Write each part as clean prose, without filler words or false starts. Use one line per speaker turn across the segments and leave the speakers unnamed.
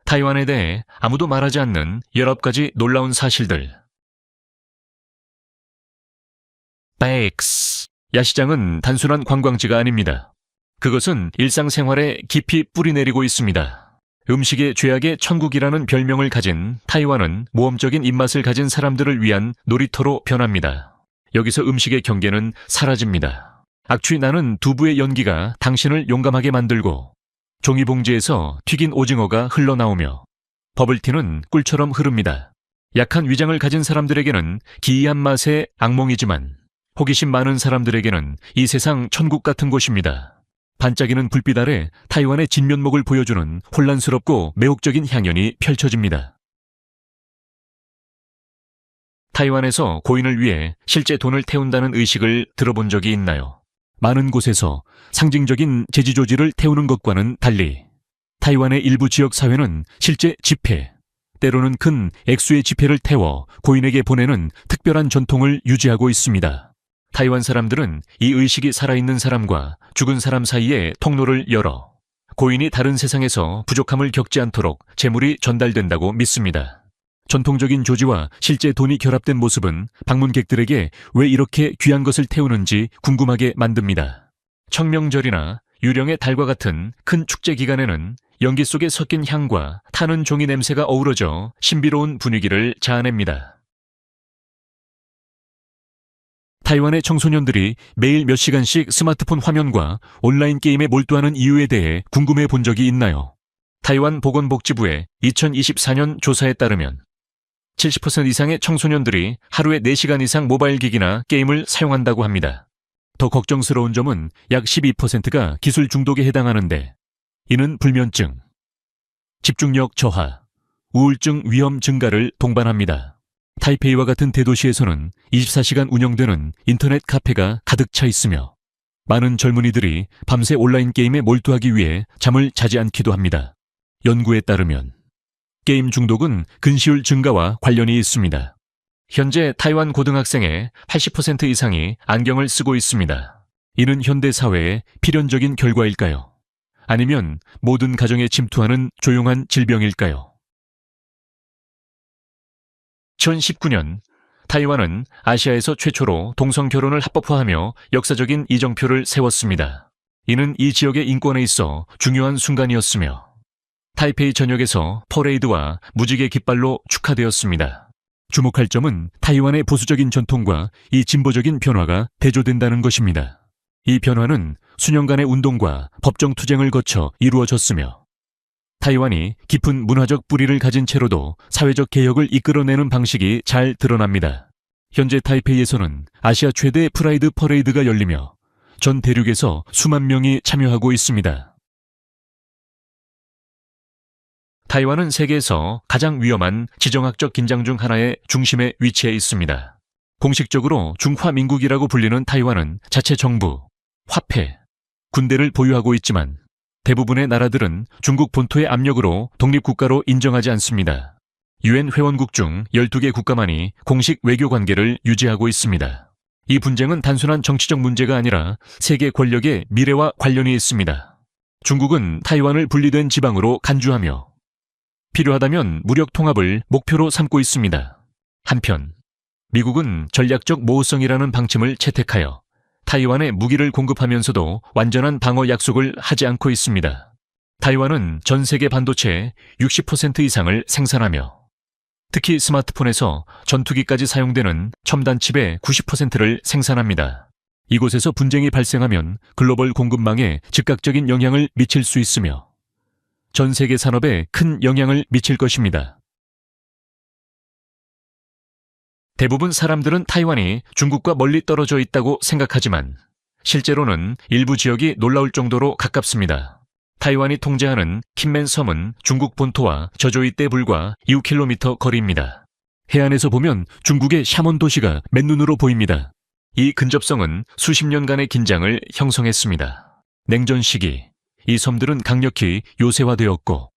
타이완에 대해 아무도 말하지 않는 19가지 놀라운 사실들. 백스. 야시장은 단순한 관광지가 아닙니다. 그것은 일상생활에 깊이 뿌리내리고 있습니다. 음식의 죄악의 천국이라는 별명을 가진 타이완은 모험적인 입맛을 가진 사람들을 위한 놀이터로 변합니다. 여기서 음식의 경계는 사라집니다. 악취 나는 두부의 연기가 당신을 용감하게 만들고, 종이봉지에서 튀긴 오징어가 흘러나오며 버블티는 꿀처럼 흐릅니다. 약한 위장을 가진 사람들에게는 기이한 맛의 악몽이지만 호기심 많은 사람들에게는 이 세상 천국 같은 곳입니다. 반짝이는 불빛 아래 타이완의 진면목을 보여주는 혼란스럽고 매혹적인 향연이 펼쳐집니다. 타이완에서 고인을 위해 실제 돈을 태운다는 의식을 들어본 적이 있나요? 많은 곳에서 상징적인 제지조지를 태우는 것과는 달리 타이완의 일부 지역 사회는 실제 지폐, 때로는 큰 액수의 지폐를 태워 고인에게 보내는 특별한 전통을 유지하고 있습니다. 타이완 사람들은 이 의식이 살아있는 사람과 죽은 사람 사이에 통로를 열어 고인이 다른 세상에서 부족함을 겪지 않도록 재물이 전달된다고 믿습니다. 전통적인 조지와 실제 돈이 결합된 모습은 방문객들에게 왜 이렇게 귀한 것을 태우는지 궁금하게 만듭니다. 청명절이나 유령의 달과 같은 큰 축제 기간에는 연기 속에 섞인 향과 타는 종이 냄새가 어우러져 신비로운 분위기를 자아냅니다. 타이완의 청소년들이 매일 몇 시간씩 스마트폰 화면과 온라인 게임에 몰두하는 이유에 대해 궁금해 본 적이 있나요? 타이완 보건복지부의 2024년 조사에 따르면 70% 이상의 청소년들이 하루에 4시간 이상 모바일 기기나 게임을 사용한다고 합니다. 더 걱정스러운 점은 약 12%가 기술 중독에 해당하는데, 이는 불면증, 집중력 저하, 우울증 위험 증가를 동반합니다. 타이페이와 같은 대도시에서는 24시간 운영되는 인터넷 카페가 가득 차 있으며 많은 젊은이들이 밤새 온라인 게임에 몰두하기 위해 잠을 자지 않기도 합니다. 연구에 따르면 게임 중독은 근시율 증가와 관련이 있습니다. 현재 타이완 고등학생의 80% 이상이 안경을 쓰고 있습니다. 이는 현대 사회의 필연적인 결과일까요? 아니면 모든 가정에 침투하는 조용한 질병일까요? 2019년 타이완은 아시아에서 최초로 동성 결혼을 합법화하며 역사적인 이정표를 세웠습니다. 이는 이 지역의 인권에 있어 중요한 순간이었으며 타이페이 전역에서 퍼레이드와 무지개 깃발로 축하되었습니다. 주목할 점은 타이완의 보수적인 전통과 이 진보적인 변화가 대조된다는 것입니다. 이 변화는 수년간의 운동과 법정 투쟁을 거쳐 이루어졌으며 타이완이 깊은 문화적 뿌리를 가진 채로도 사회적 개혁을 이끌어내는 방식이 잘 드러납니다. 현재 타이페이에서는 아시아 최대 프라이드 퍼레이드가 열리며 전 대륙에서 수만 명이 참여하고 있습니다. 타이완은 세계에서 가장 위험한 지정학적 긴장 중 하나의 중심에 위치해 있습니다. 공식적으로 중화민국이라고 불리는 타이완은 자체 정부, 화폐, 군대를 보유하고 있지만 대부분의 나라들은 중국 본토의 압력으로 독립국가로 인정하지 않습니다. 유엔 회원국 중 12개 국가만이 공식 외교 관계를 유지하고 있습니다. 이 분쟁은 단순한 정치적 문제가 아니라 세계 권력의 미래와 관련이 있습니다. 중국은 타이완을 분리된 지방으로 간주하며 필요하다면 무력 통합을 목표로 삼고 있습니다. 한편 미국은 전략적 모호성이라는 방침을 채택하여 타이완에 무기를 공급하면서도 완전한 방어 약속을 하지 않고 있습니다. 타이완은 전 세계 반도체의 60% 이상을 생산하며 특히 스마트폰에서 전투기까지 사용되는 첨단 칩의 90%를 생산합니다. 이곳에서 분쟁이 발생하면 글로벌 공급망에 즉각적인 영향을 미칠 수 있으며 전 세계 산업에 큰 영향을 미칠 것입니다. 대부분 사람들은 타이완이 중국과 멀리 떨어져 있다고 생각하지만 실제로는 일부 지역이 놀라울 정도로 가깝습니다. 타이완이 통제하는 킨멘 섬은 중국 본토와 저조이 때 불과 6km 거리입니다. 해안에서 보면 중국의 샤먼 도시가 맨눈으로 보입니다. 이 근접성은 수십 년간의 긴장을 형성했습니다. 냉전 시기, 이 섬들은 강력히 요새화되었고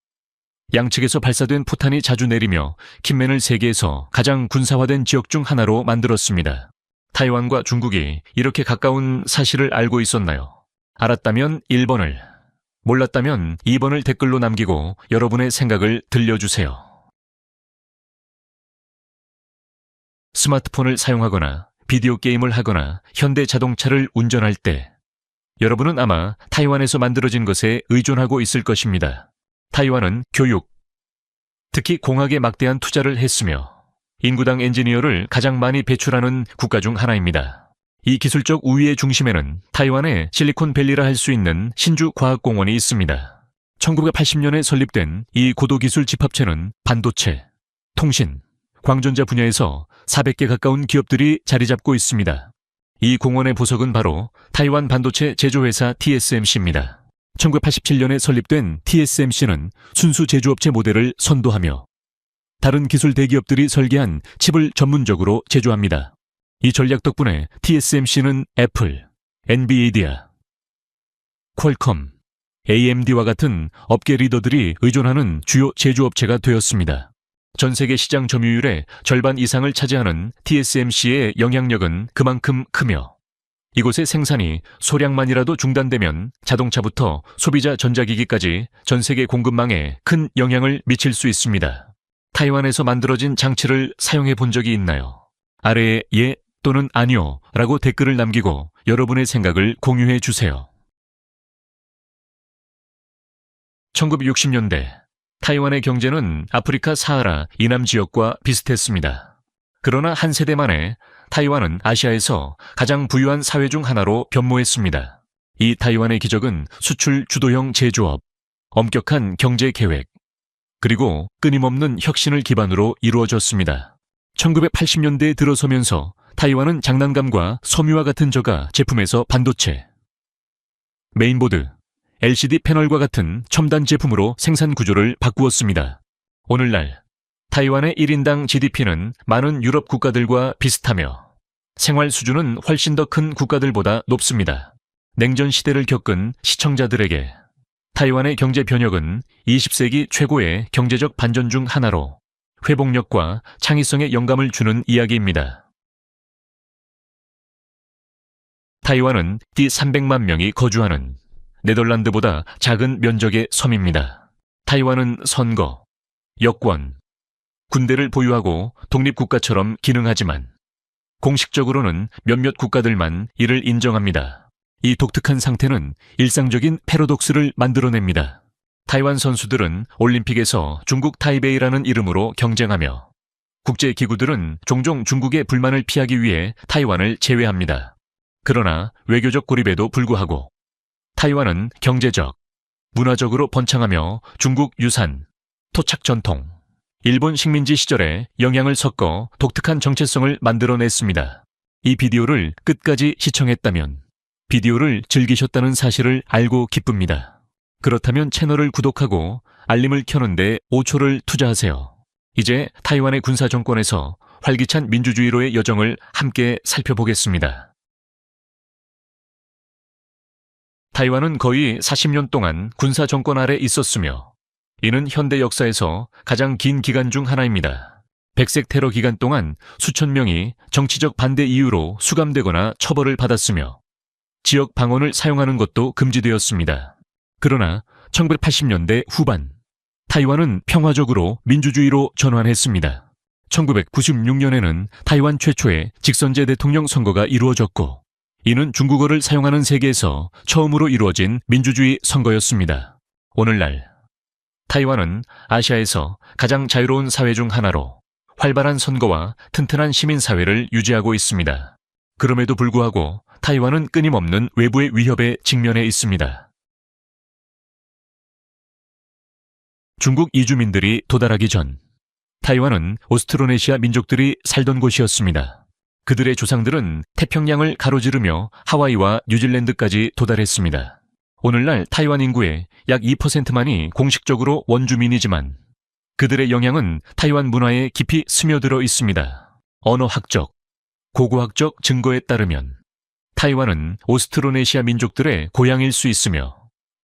양측에서 발사된 포탄이 자주 내리며 킨멘을 세계에서 가장 군사화된 지역 중 하나로 만들었습니다. 타이완과 중국이 이렇게 가까운 사실을 알고 있었나요? 알았다면 1번을, 몰랐다면 2번을 댓글로 남기고 여러분의 생각을 들려주세요. 스마트폰을 사용하거나 비디오 게임을 하거나 현대 자동차를 운전할 때 여러분은 아마 타이완에서 만들어진 것에 의존하고 있을 것입니다. 타이완은 교육, 특히 공학에 막대한 투자를 했으며 인구당 엔지니어를 가장 많이 배출하는 국가 중 하나입니다. 이 기술적 우위의 중심에는 타이완의 실리콘밸리라 할 수 있는 신주과학공원이 있습니다. 1980년에 설립된 이 고도기술 집합체는 반도체, 통신, 광전자 분야에서 400개 가까운 기업들이 자리 잡고 있습니다. 이 공원의 보석은 바로 타이완 반도체 제조회사 TSMC입니다. 1987년에 설립된 TSMC는 순수 제조업체 모델을 선도하며 다른 기술 대기업들이 설계한 칩을 전문적으로 제조합니다. 이 전략 덕분에 TSMC는 애플, 엔비디아, 퀄컴, AMD와 같은 업계 리더들이 의존하는 주요 제조업체가 되었습니다. 전 세계 시장 점유율의 절반 이상을 차지하는 TSMC의 영향력은 그만큼 크며 이곳의 생산이 소량만이라도 중단되면 자동차부터 소비자 전자기기까지 전 세계 공급망에 큰 영향을 미칠 수 있습니다. 타이완에서 만들어진 장치를 사용해 본 적이 있나요? 아래에 예 또는 아니요 라고 댓글을 남기고 여러분의 생각을 공유해 주세요. 1960년대 타이완의 경제는 아프리카 사하라 이남 지역과 비슷했습니다. 그러나 한 세대 만에 타이완은 아시아에서 가장 부유한 사회 중 하나로 변모했습니다. 이 타이완의 기적은 수출 주도형 제조업, 엄격한 경제 계획, 그리고 끊임없는 혁신을 기반으로 이루어졌습니다. 1980년대에 들어서면서 타이완은 장난감과 섬유와 같은 저가 제품에서 반도체, 메인보드, LCD 패널과 같은 첨단 제품으로 생산 구조를 바꾸었습니다. 오늘날 타이완의 1인당 GDP는 많은 유럽 국가들과 비슷하며 생활 수준은 훨씬 더 큰 국가들보다 높습니다. 냉전 시대를 겪은 시청자들에게 타이완의 경제 변혁은 20세기 최고의 경제적 반전 중 하나로 회복력과 창의성에 영감을 주는 이야기입니다. 타이완은 띠 300만 명이 거주하는 네덜란드보다 작은 면적의 섬입니다. 타이완은 선거, 여권, 군대를 보유하고 독립국가처럼 기능하지만 공식적으로는 몇몇 국가들만 이를 인정합니다. 이 독특한 상태는 일상적인 패러독스를 만들어냅니다. 타이완 선수들은 올림픽에서 중국 타이베이라는 이름으로 경쟁하며 국제기구들은 종종 중국의 불만을 피하기 위해 타이완을 제외합니다. 그러나 외교적 고립에도 불구하고 타이완은 경제적, 문화적으로 번창하며 중국 유산, 토착 전통, 일본 식민지 시절에 영향을 섞어 독특한 정체성을 만들어냈습니다. 이 비디오를 끝까지 시청했다면 비디오를 즐기셨다는 사실을 알고 기쁩니다. 그렇다면 채널을 구독하고 알림을 켜는데 5초를 투자하세요. 이제 타이완의 군사 정권에서 활기찬 민주주의로의 여정을 함께 살펴보겠습니다. 타이완은 거의 40년 동안 군사 정권 아래 있었으며 이는 현대 역사에서 가장 긴 기간 중 하나입니다. 백색 테러 기간 동안 수천 명이 정치적 반대 이유로 수감되거나 처벌을 받았으며 지역 방언을 사용하는 것도 금지되었습니다. 그러나 1980년대 후반 타이완은 평화적으로 민주주의로 전환했습니다. 1996년에는 타이완 최초의 직선제 대통령 선거가 이루어졌고 이는 중국어를 사용하는 세계에서 처음으로 이루어진 민주주의 선거였습니다. 오늘날 타이완은 아시아에서 가장 자유로운 사회 중 하나로 활발한 선거와 튼튼한 시민사회를 유지하고 있습니다. 그럼에도 불구하고 타이완은 끊임없는 외부의 위협에 직면해 있습니다. 중국 이주민들이 도달하기 전 타이완은 오스트로네시아 민족들이 살던 곳이었습니다. 그들의 조상들은 태평양을 가로지르며 하와이와 뉴질랜드까지 도달했습니다. 오늘날 타이완 인구의 약 2%만이 공식적으로 원주민이지만 그들의 영향은 타이완 문화에 깊이 스며들어 있습니다. 언어학적, 고고학적 증거에 따르면 타이완은 오스트로네시아 민족들의 고향일 수 있으며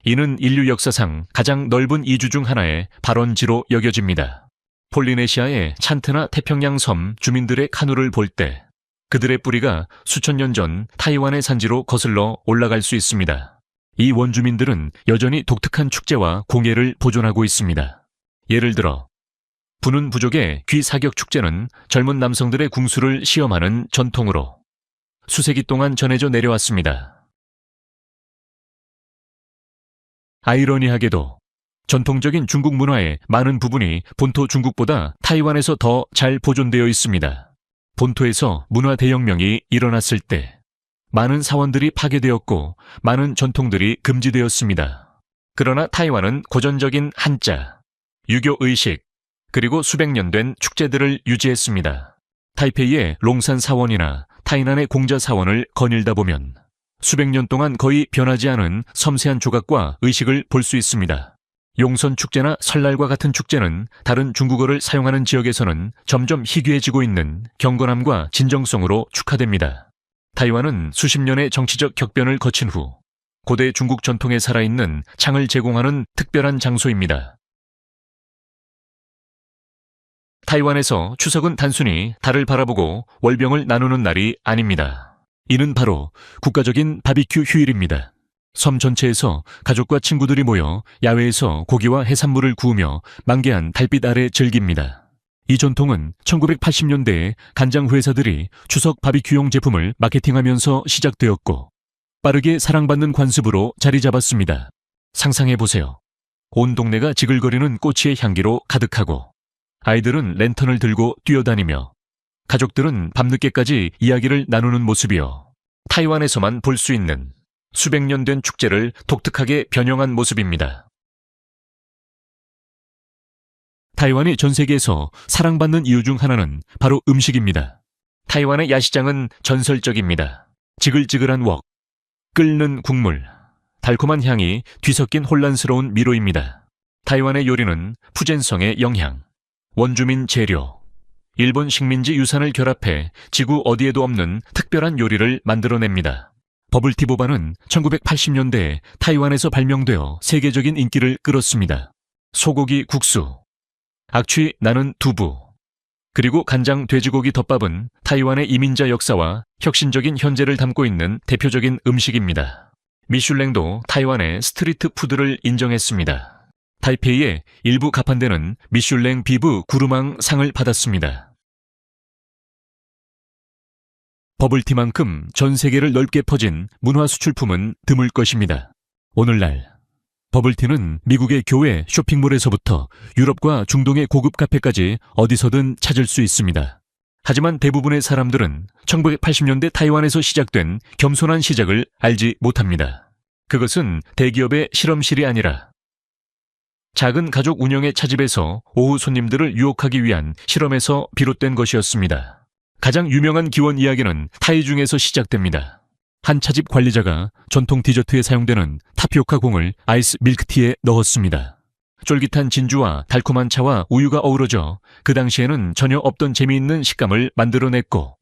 이는 인류 역사상 가장 넓은 이주 중 하나의 발원지로 여겨집니다. 폴리네시아의 찬트나 태평양 섬 주민들의 카누를 볼 때 그들의 뿌리가 수천 년 전 타이완의 산지로 거슬러 올라갈 수 있습니다. 이 원주민들은 여전히 독특한 축제와 공예를 보존하고 있습니다. 예를 들어 부는 부족의 귀사격 축제는 젊은 남성들의 궁수를 시험하는 전통으로 수세기 동안 전해져 내려왔습니다. 아이러니하게도 전통적인 중국 문화의 많은 부분이 본토 중국보다 타이완에서 더 잘 보존되어 있습니다. 본토에서 문화 대혁명이 일어났을 때 많은 사원들이 파괴되었고 많은 전통들이 금지되었습니다. 그러나 타이완은 고전적인 한자, 유교 의식, 그리고 수백 년 된 축제들을 유지했습니다. 타이페이의 롱산 사원이나 타이난의 공자 사원을 거닐다 보면 수백 년 동안 거의 변하지 않은 섬세한 조각과 의식을 볼 수 있습니다. 용선 축제나 설날과 같은 축제는 다른 중국어를 사용하는 지역에서는 점점 희귀해지고 있는 경건함과 진정성으로 축하됩니다. 타이완은 수십 년의 정치적 격변을 거친 후 고대 중국 전통에 살아있는 창을 제공하는 특별한 장소입니다. 타이완에서 추석은 단순히 달을 바라보고 월병을 나누는 날이 아닙니다. 이는 바로 국가적인 바비큐 휴일입니다. 섬 전체에서 가족과 친구들이 모여 야외에서 고기와 해산물을 구우며 만개한 달빛 아래 즐깁니다. 이 전통은 1980년대에 간장 회사들이 추석 바비큐용 제품을 마케팅하면서 시작되었고 빠르게 사랑받는 관습으로 자리 잡았습니다. 상상해보세요. 온 동네가 지글거리는 꼬치의 향기로 가득하고 아이들은 랜턴을 들고 뛰어다니며 가족들은 밤늦게까지 이야기를 나누는 모습이요. 타이완에서만 볼 수 있는 수백 년 된 축제를 독특하게 변형한 모습입니다. 타이완이 전 세계에서 사랑받는 이유 중 하나는 바로 음식입니다. 타이완의 야시장은 전설적입니다. 지글지글한 웍, 끓는 국물, 달콤한 향이 뒤섞인 혼란스러운 미로입니다. 타이완의 요리는 푸젠성의 영향, 원주민 재료, 일본 식민지 유산을 결합해 지구 어디에도 없는 특별한 요리를 만들어냅니다. 버블티 보바는 1980년대에 타이완에서 발명되어 세계적인 인기를 끌었습니다. 소고기 국수, 악취 나는 두부, 그리고 간장 돼지고기 덮밥은 타이완의 이민자 역사와 혁신적인 현재를 담고 있는 대표적인 음식입니다. 미슐랭도 타이완의 스트리트 푸드를 인정했습니다. 타이페이의 일부 가판대는 미슐랭 비브 구르망 상을 받았습니다. 버블티만큼 전 세계를 넓게 퍼진 문화 수출품은 드물 것입니다. 오늘날 버블티는 미국의 교회 쇼핑몰에서부터 유럽과 중동의 고급 카페까지 어디서든 찾을 수 있습니다. 하지만 대부분의 사람들은 1980년대 타이완에서 시작된 겸손한 시작을 알지 못합니다. 그것은 대기업의 실험실이 아니라 작은 가족 운영의 차집에서 오후 손님들을 유혹하기 위한 실험에서 비롯된 것이었습니다. 가장 유명한 기원 이야기는 타이중에서 시작됩니다. 한 차집 관리자가 전통 디저트에 사용되는 타피오카 공을 아이스 밀크티에 넣었습니다. 쫄깃한 진주와 달콤한 차와 우유가 어우러져 그 당시에는 전혀 없던 재미있는 식감을 만들어냈고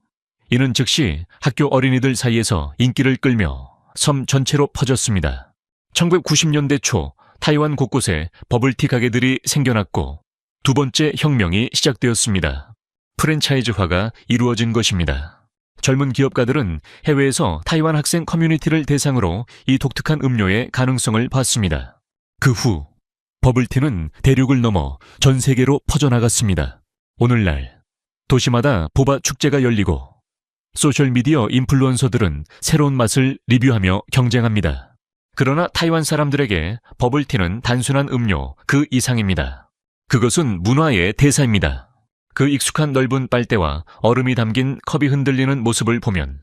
이는 즉시 학교 어린이들 사이에서 인기를 끌며 섬 전체로 퍼졌습니다. 1990년대 초 타이완 곳곳에 버블티 가게들이 생겨났고 두 번째 혁명이 시작되었습니다. 프랜차이즈화가 이루어진 것입니다. 젊은 기업가들은 해외에서 타이완 학생 커뮤니티를 대상으로 이 독특한 음료의 가능성을 봤습니다. 그 후 버블티는 대륙을 넘어 전 세계로 퍼져나갔습니다. 오늘날 도시마다 보바 축제가 열리고 소셜미디어 인플루언서들은 새로운 맛을 리뷰하며 경쟁합니다. 그러나 타이완 사람들에게 버블티는 단순한 음료 그 이상입니다. 그것은 문화의 대사입니다. 그 익숙한 넓은 빨대와 얼음이 담긴 컵이 흔들리는 모습을 보면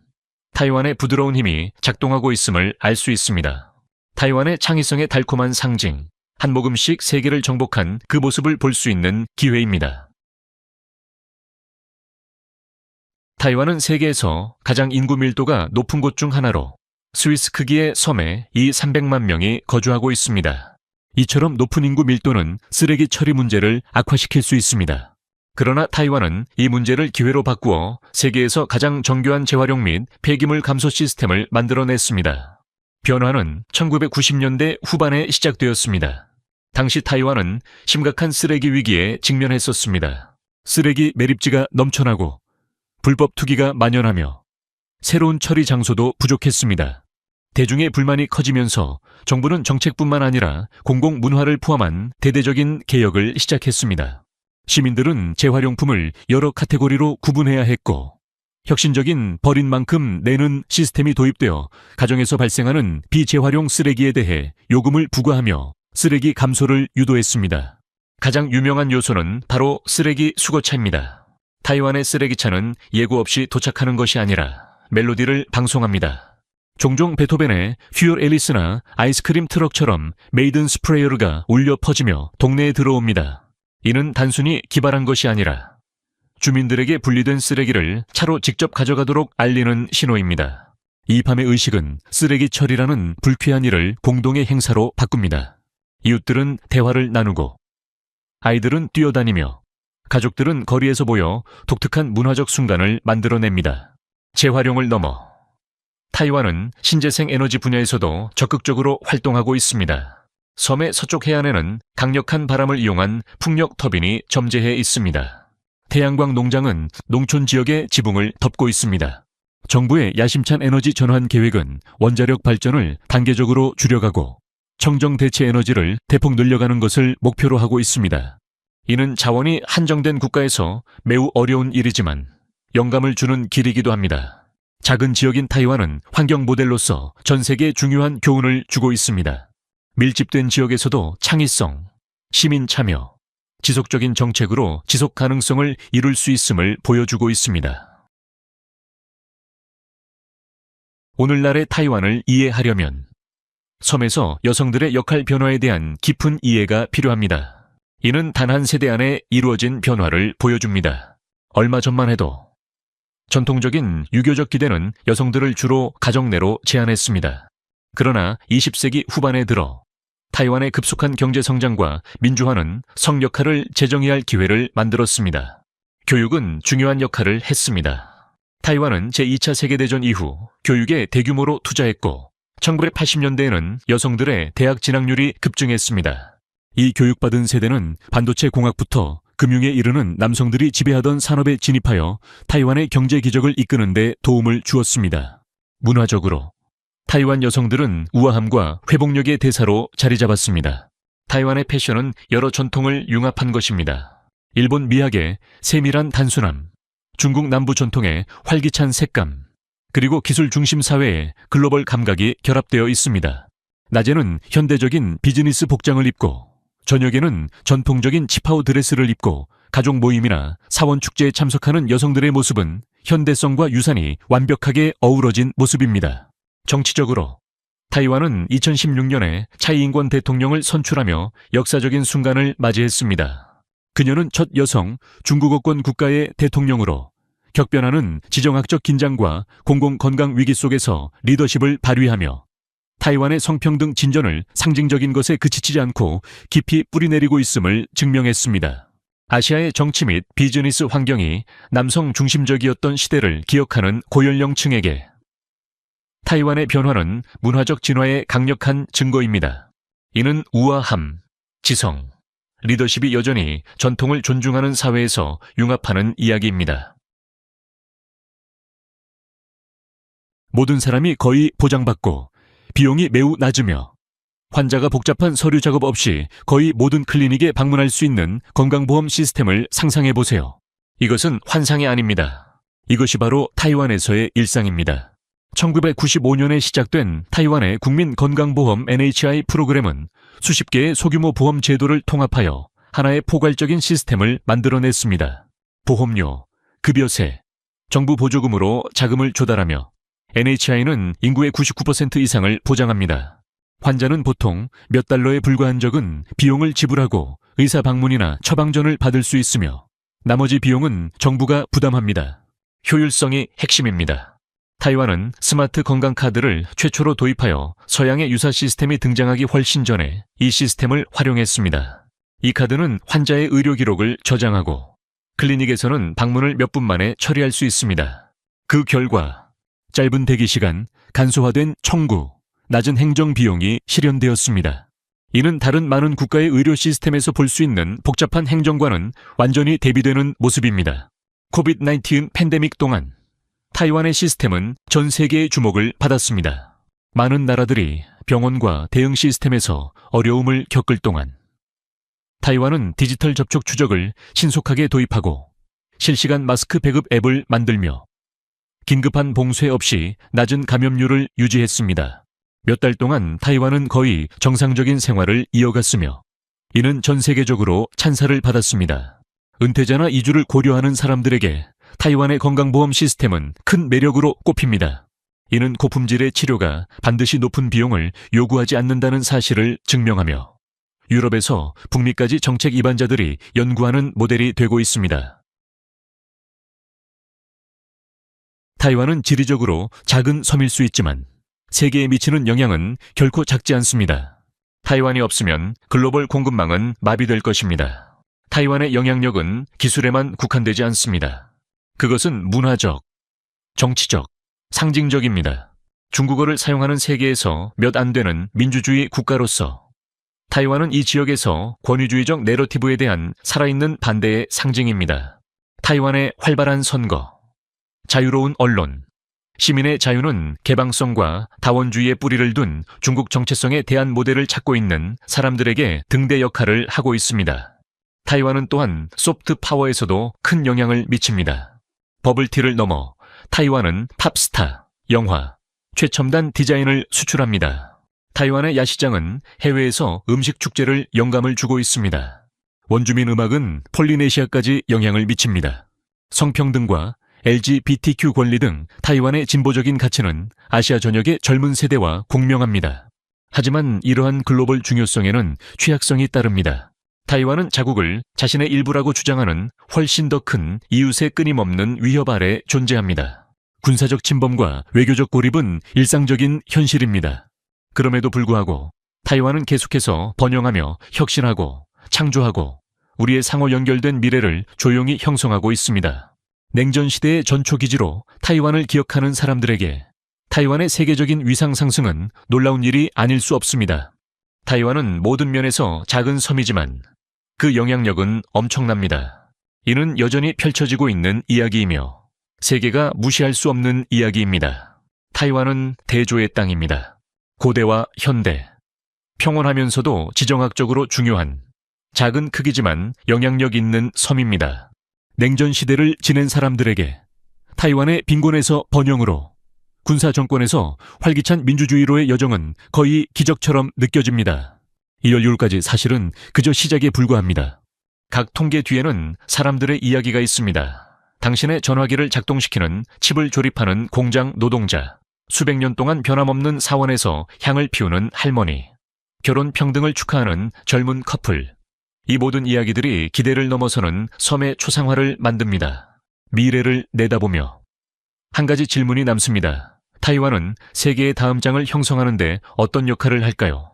타이완의 부드러운 힘이 작동하고 있음을 알 수 있습니다. 타이완의 창의성의 달콤한 상징, 한 모금씩 세계를 정복한 그 모습을 볼 수 있는 기회입니다. 타이완은 세계에서 가장 인구 밀도가 높은 곳 중 하나로 스위스 크기의 섬에 이 300만 명이 거주하고 있습니다. 이처럼 높은 인구 밀도는 쓰레기 처리 문제를 악화시킬 수 있습니다. 그러나 타이완은 이 문제를 기회로 바꾸어 세계에서 가장 정교한 재활용 및 폐기물 감소 시스템을 만들어냈습니다. 변화는 1990년대 후반에 시작되었습니다. 당시 타이완은 심각한 쓰레기 위기에 직면했었습니다. 쓰레기 매립지가 넘쳐나고 불법 투기가 만연하며 새로운 처리 장소도 부족했습니다. 대중의 불만이 커지면서 정부는 정책뿐만 아니라 공공문화를 포함한 대대적인 개혁을 시작했습니다. 시민들은 재활용품을 여러 카테고리로 구분해야 했고, 혁신적인 버린 만큼 내는 시스템이 도입되어 가정에서 발생하는 비재활용 쓰레기에 대해 요금을 부과하며 쓰레기 감소를 유도했습니다. 가장 유명한 요소는 바로 쓰레기 수거차입니다. 타이완의 쓰레기차는 예고 없이 도착하는 것이 아니라 멜로디를 방송합니다. 종종 베토벤의 퓨얼 앨리스나 아이스크림 트럭처럼 메이든 스프레이어가 울려 퍼지며 동네에 들어옵니다. 이는 단순히 기발한 것이 아니라 주민들에게 분리된 쓰레기를 차로 직접 가져가도록 알리는 신호입니다. 이 밤의 의식은 쓰레기 처리라는 불쾌한 일을 공동의 행사로 바꿉니다. 이웃들은 대화를 나누고, 아이들은 뛰어다니며, 가족들은 거리에서 모여 독특한 문화적 순간을 만들어냅니다. 재활용을 넘어 타이완은 신재생 에너지 분야에서도 적극적으로 활동하고 있습니다. 섬의 서쪽 해안에는 강력한 바람을 이용한 풍력 터빈이 점재해 있습니다. 태양광 농장은 농촌 지역의 지붕을 덮고 있습니다. 정부의 야심찬 에너지 전환 계획은 원자력 발전을 단계적으로 줄여가고 청정 대체 에너지를 대폭 늘려가는 것을 목표로 하고 있습니다. 이는 자원이 한정된 국가에서 매우 어려운 일이지만 영감을 주는 길이기도 합니다. 작은 지역인 타이완은 환경 모델로서 전 세계에 중요한 교훈을 주고 있습니다. 밀집된 지역에서도 창의성, 시민 참여, 지속적인 정책으로 지속 가능성을 이룰 수 있음을 보여주고 있습니다. 오늘날의 타이완을 이해하려면 섬에서 여성들의 역할 변화에 대한 깊은 이해가 필요합니다. 이는 단 한 세대 안에 이루어진 변화를 보여줍니다. 얼마 전만 해도 전통적인 유교적 기대는 여성들을 주로 가정 내로 제한했습니다. 그러나 20세기 후반에 들어 타이완의 급속한 경제 성장과 민주화는 성 역할을 재정의할 기회를 만들었습니다. 교육은 중요한 역할을 했습니다. 타이완은 제2차 세계대전 이후 교육에 대규모로 투자했고 1980년대에는 여성들의 대학 진학률이 급증했습니다. 이 교육받은 세대는 반도체 공학부터 금융에 이르는 남성들이 지배하던 산업에 진입하여 타이완의 경제 기적을 이끄는 데 도움을 주었습니다. 문화적으로 타이완 여성들은 우아함과 회복력의 대사로 자리 잡았습니다. 타이완의 패션은 여러 전통을 융합한 것입니다. 일본 미학의 세밀한 단순함, 중국 남부 전통의 활기찬 색감, 그리고 기술 중심 사회의 글로벌 감각이 결합되어 있습니다. 낮에는 현대적인 비즈니스 복장을 입고 저녁에는 전통적인 치파오 드레스를 입고 가족 모임이나 사원 축제에 참석하는 여성들의 모습은 현대성과 유산이 완벽하게 어우러진 모습입니다. 정치적으로 타이완은 2016년에 차이잉권 대통령을 선출하며 역사적인 순간을 맞이했습니다. 그녀는 첫 여성 중국어권 국가의 대통령으로 격변하는 지정학적 긴장과 공공건강 위기 속에서 리더십을 발휘하며 타이완의 성평등 진전을 상징적인 것에 그치지 않고 깊이 뿌리내리고 있음을 증명했습니다. 아시아의 정치 및 비즈니스 환경이 남성 중심적이었던 시대를 기억하는 고연령층에게 타이완의 변화는 문화적 진화의 강력한 증거입니다. 이는 우아함, 지성, 리더십이 여전히 전통을 존중하는 사회에서 융합하는 이야기입니다. 모든 사람이 거의 보장받고 비용이 매우 낮으며 환자가 복잡한 서류 작업 없이 거의 모든 클리닉에 방문할 수 있는 건강보험 시스템을 상상해 보세요. 이것은 환상이 아닙니다. 이것이 바로 타이완에서의 일상입니다. 1995년에 시작된 타이완의 국민건강보험 NHI 프로그램은 수십 개의 소규모 보험 제도를 통합하여 하나의 포괄적인 시스템을 만들어냈습니다. 보험료, 급여세, 정부 보조금으로 자금을 조달하며 NHI는 인구의 99% 이상을 보장합니다. 환자는 보통 몇 달러에 불과한 적은 비용을 지불하고 의사 방문이나 처방전을 받을 수 있으며 나머지 비용은 정부가 부담합니다. 효율성이 핵심입니다. 타이완은 스마트 건강카드를 최초로 도입하여 서양의 유사 시스템이 등장하기 훨씬 전에 이 시스템을 활용했습니다. 이 카드는 환자의 의료 기록을 저장하고 클리닉에서는 방문을 몇 분 만에 처리할 수 있습니다. 그 결과 짧은 대기시간, 간소화된 청구, 낮은 행정 비용이 실현되었습니다. 이는 다른 많은 국가의 의료 시스템에서 볼 수 있는 복잡한 행정과는 완전히 대비되는 모습입니다. 코비드-19 팬데믹 동안 타이완의 시스템은 전 세계의 주목을 받았습니다. 많은 나라들이 병원과 대응 시스템에서 어려움을 겪을 동안 타이완은 디지털 접촉 추적을 신속하게 도입하고 실시간 마스크 배급 앱을 만들며 긴급한 봉쇄 없이 낮은 감염률을 유지했습니다. 몇 달 동안 타이완은 거의 정상적인 생활을 이어갔으며 이는 전 세계적으로 찬사를 받았습니다. 은퇴자나 이주를 고려하는 사람들에게 타이완의 건강보험 시스템은 큰 매력으로 꼽힙니다. 이는 고품질의 치료가 반드시 높은 비용을 요구하지 않는다는 사실을 증명하며 유럽에서 북미까지 정책 입안자들이 연구하는 모델이 되고 있습니다. 타이완은 지리적으로 작은 섬일 수 있지만 세계에 미치는 영향은 결코 작지 않습니다. 타이완이 없으면 글로벌 공급망은 마비될 것입니다. 타이완의 영향력은 기술에만 국한되지 않습니다. 그것은 문화적, 정치적, 상징적입니다. 중국어를 사용하는 세계에서 몇 안 되는 민주주의 국가로서 타이완은 이 지역에서 권위주의적 내러티브에 대한 살아있는 반대의 상징입니다. 타이완의 활발한 선거, 자유로운 언론, 시민의 자유는 개방성과 다원주의의 뿌리를 둔 중국 정체성에 대한 모델을 찾고 있는 사람들에게 등대 역할을 하고 있습니다. 타이완은 또한 소프트 파워에서도 큰 영향을 미칩니다. 버블티를 넘어 타이완은 팝스타, 영화, 최첨단 디자인을 수출합니다. 타이완의 야시장은 해외에서 음식 축제를 영감을 주고 있습니다. 원주민 음악은 폴리네시아까지 영향을 미칩니다. 성평등과 LGBTQ 권리 등 타이완의 진보적인 가치는 아시아 전역의 젊은 세대와 공명합니다. 하지만 이러한 글로벌 중요성에는 취약성이 따릅니다. 타이완은 자국을 자신의 일부라고 주장하는 훨씬 더 큰 이웃의 끊임없는 위협 아래 존재합니다. 군사적 침범과 외교적 고립은 일상적인 현실입니다. 그럼에도 불구하고 타이완은 계속해서 번영하며 혁신하고 창조하고 우리의 상호 연결된 미래를 조용히 형성하고 있습니다. 냉전 시대의 전초기지로 타이완을 기억하는 사람들에게 타이완의 세계적인 위상 상승은 놀라운 일이 아닐 수 없습니다. 타이완은 모든 면에서 작은 섬이지만 그 영향력은 엄청납니다. 이는 여전히 펼쳐지고 있는 이야기이며 세계가 무시할 수 없는 이야기입니다. 타이완은 대조의 땅입니다. 고대와 현대, 평온하면서도 지정학적으로 중요한 작은 크기지만 영향력 있는 섬입니다. 냉전 시대를 지낸 사람들에게 타이완의 빈곤에서 번영으로 군사 정권에서 활기찬 민주주의로의 여정은 거의 기적처럼 느껴집니다. 이 연륜까지 사실은 그저 시작에 불과합니다. 각 통계 뒤에는 사람들의 이야기가 있습니다. 당신의 전화기를 작동시키는 칩을 조립하는 공장 노동자, 수백 년 동안 변함없는 사원에서 향을 피우는 할머니, 결혼 평등을 축하하는 젊은 커플, 이 모든 이야기들이 기대를 넘어서는 섬의 초상화를 만듭니다. 미래를 내다보며 한 가지 질문이 남습니다. 타이완은 세계의 다음 장을 형성하는 데 어떤 역할을 할까요?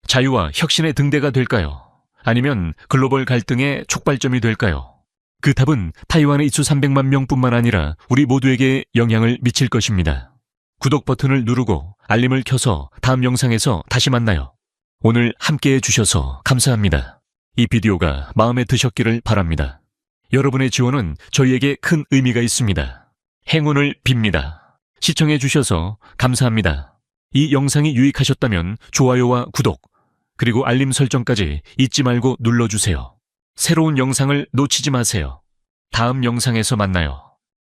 자유와 혁신의 등대가 될까요? 아니면 글로벌 갈등의 촉발점이 될까요? 그 답은 타이완의 이수 300만 명뿐만 아니라 우리 모두에게 영향을 미칠 것입니다. 구독 버튼을 누르고 알림을 켜서 다음 영상에서 다시 만나요. 오늘 함께해 주셔서 감사합니다. 이 비디오가 마음에 드셨기를 바랍니다. 여러분의 지원은 저희에게 큰 의미가 있습니다. 행운을 빕니다. 시청해 주셔서 감사합니다. 이 영상이 유익하셨다면 좋아요와 구독, 그리고 알림 설정까지 잊지 말고 눌러주세요. 새로운 영상을 놓치지 마세요. 다음 영상에서 만나요.